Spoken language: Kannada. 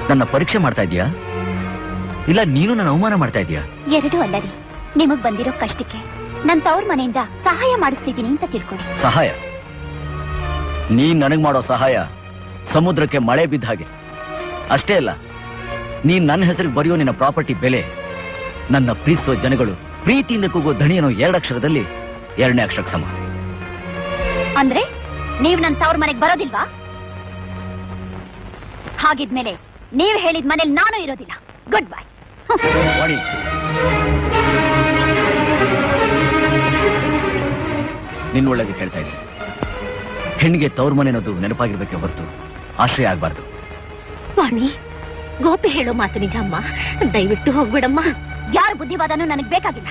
ನನ್ನ ಪರೀಕ್ಷೆ ಮಾಡ್ತಾ ಇದೀಯಾ ಇಲ್ಲ ನೀನು ನನ್ನ ಅವಮಾನ ಮಾಡ್ತಾ ಇದೀಯಾ? ಎರಡೂ ಅಲ್ಲ ರೀ. ನಿಮಗ್ ಬಂದಿರೋ ಕಷ್ಟಕ್ಕೆ ನನ್ ತವ್ರ ಮನೆಯಿಂದ ಸಹಾಯ ಮಾಡಿಸ್ತಿದ್ದೀನಿ ಅಂತ ತಿಳ್ಕೊಳ್ಳಿ. ಸಹಾಯ? ನೀನ್ ನನಗ್ ಮಾಡೋ ಸಹಾಯ ಸಮುದ್ರಕ್ಕೆ ಮಳೆ ಬಿದ್ದ ಹಾಗೆ. ಅಷ್ಟೇ ಅಲ್ಲ, ನೀನ್ ನನ್ನ ಹೆಸರಿಗೆ ಬರೆಯೋ ನಿನ್ನ ಪ್ರಾಪರ್ಟಿ ಬೆಲೆ ನನ್ನ ಪ್ರೀತಿಸೋ ಜನಗಳು ಪ್ರೀತಿಯಿಂದ ಕೂಗೋ ಧಣಿಯನೋ 2 ಅಕ್ಷರದಲ್ಲಿ 2ನೇ ಅಕ್ಷರಕ್ಕೆ ಸಮ. ಅಂದ್ರೆ ನೀವ್ ನನ್ ತವ್ರ ಮನೆಗ್ ಬರೋದಿಲ್ವಾ? ಹಾಗಿದ್ಮೇಲೆ ನೀವ್ ಹೇಳಿದ ಮನೇಲಿ ನಾನು ಇರೋದಿಲ್ಲ. Good bye. ನಿನ್ನ ಒಳ್ಳೇದಕ್ಕೆ ಹೇಳ್ತಾ ಇದ್ದೀನಿ. ಹೆಣ್ಣಿಗೆ ತವ್ರ ಮನೆ ಅನ್ನೋದು ನೆನಪಾಗಿರ್ಬೇಕೆ ಹೊರತು ಆಶ್ರಯ ಆಗ್ಬಾರ್ದು. ವಾಣಿ, ಗೋಪಿ ಹೇಳೋ ಮಾತು ನಿಜ ಅಮ್ಮ. ದಯವಿಟ್ಟು ಹೋಗ್ಬಿಡಮ್ಮ. ಯಾರ ಬುದ್ಧಿವಾದನೂ ನನಗ್ ಬೇಕಾಗಿಲ್ಲ.